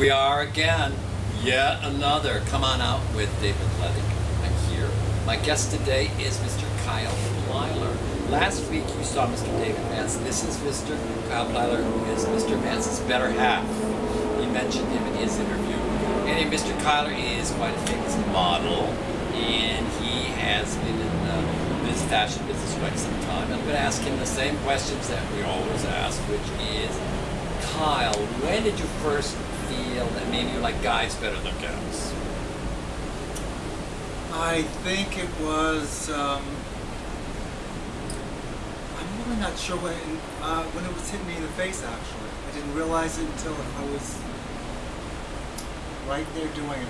we are again. Yet another Come On Out with David Leddick. I'm here. My guest today is Mr. Kyle Pyler. Last week you saw Mr. David Vance. This is Mr. Kyle Pyler, who is Mr. Vance's better half. He mentioned him in his interview. And Mr. Pyler is quite a famous model, and he has been in this fashion business quite some time. I'm going to ask him the same questions that we always ask, which is, Kyle, when did you first feel that maybe you like guys better than gals? I think it was, I'm really not sure when it was hitting me in the face, actually. I didn't realize it until I was right there doing it.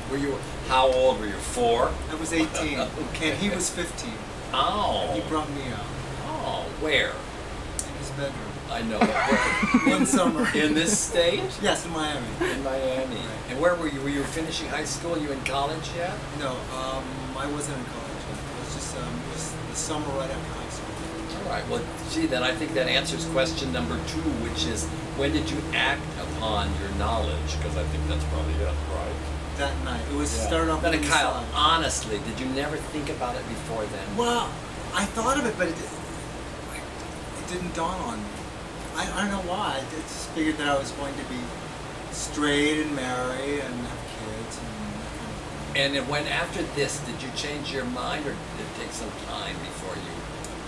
Were you, how old were you, 4? I was 18, okay. And he was 15. Oh. He brought me out. Oh, where? In his bedroom. I know. One summer. In this state? Yes, in Miami. In Miami. Right. And where were you? Were you finishing high school? Were you in college yet? No, I wasn't in college yet. It was just the summer right after high school. All right. Well, gee, then I think that answers question number 2, which is, when did you act upon your knowledge? Because I think that's probably it, right? That night. It was started off Then, on the Kyle, side. honestly, did you never think about it before then? Well, I thought of it, but it didn't dawn on me. I don't know why. I just figured that I was going to be straight and marry and have kids and that kind of thing. And then when after this, did you change your mind, or did it take some time before you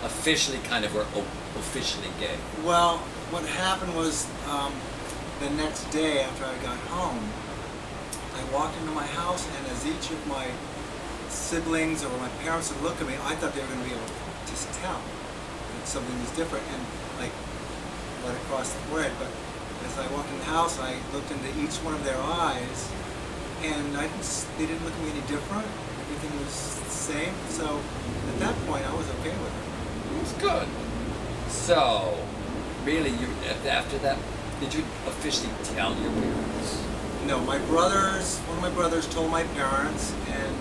officially kind of were officially gay? Well, what happened was the next day after I got home, I walked into my house, and as each of my siblings or my parents would look at me, I thought they were going to be able to just tell that something was different and like let it cross the thread. But as I walked in the house, I looked into each one of their eyes, and they didn't look at me any different. Everything was the same. So at that point, I was okay with it. It was good. So, really, after that, did you officially tell your parents? No, one of my brothers told my parents, and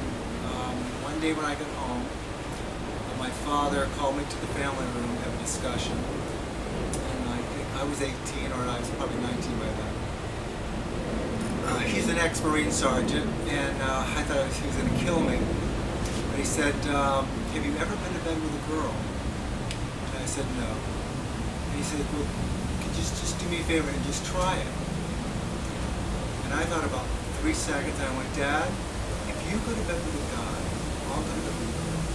one day when I got home, my father called me to the family room to have a discussion, and I think I was 18, or I was probably 19 by then. He's an ex-Marine sergeant, and I thought he was going to kill me, but he said, have you ever been to bed with a girl? And I said, no. And he said, well, could you just do me a favor and just try it? And I thought about 3 seconds, and I went, Dad, if you go to bed with a guy, I'll go to bed with a girl.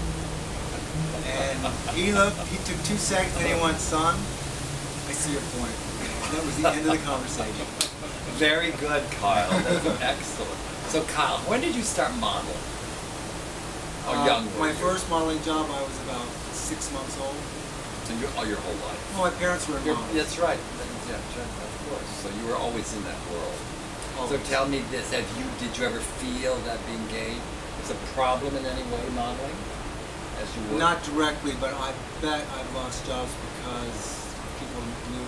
And he looked, he took 2 seconds, and he went, son, I see your point. And that was the end of the conversation. Very good, Kyle. That's excellent. So, Kyle, when did you start modeling? How young were My you? first modeling job, I was about 6 months old. So your whole life? Well, my parents were involved. That's right. Yeah, of course. So you were always in that world. So tell me this, did you ever feel that being gay was a problem in any way, modeling, as you were? Not directly, but I bet I've lost jobs because people knew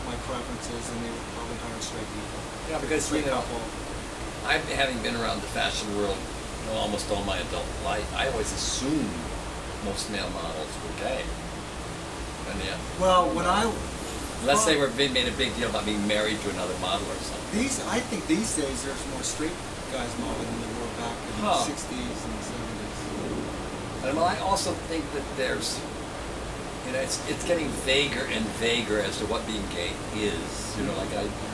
my preferences, and they would probably hire straight people. Yeah, because, you know, having been around the fashion world almost all my adult life, I always assumed most male models were gay. And yeah. Well, when Unless they made a big deal about being married to another model or something. I think these days there's more straight guys modeling than there were back in the 60s and the 70s. And well, I also think that there's, you know, it's getting vaguer and vaguer as to what being gay is. You know, like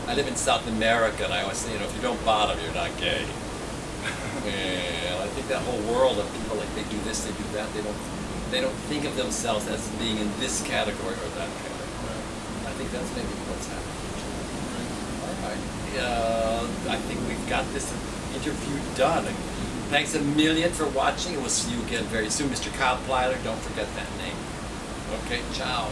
I live in South America, and I always say, you know, if you don't bottom, you're not gay. And I think that whole world of people, like, they do this, they do that, they don't think of themselves as being in this category or that category. I think that's maybe what's happening. All right. I think we've got this interview done. Thanks a million for watching, and we'll see you again very soon. Mr. Kyle Pyler, don't forget that name. Okay, ciao.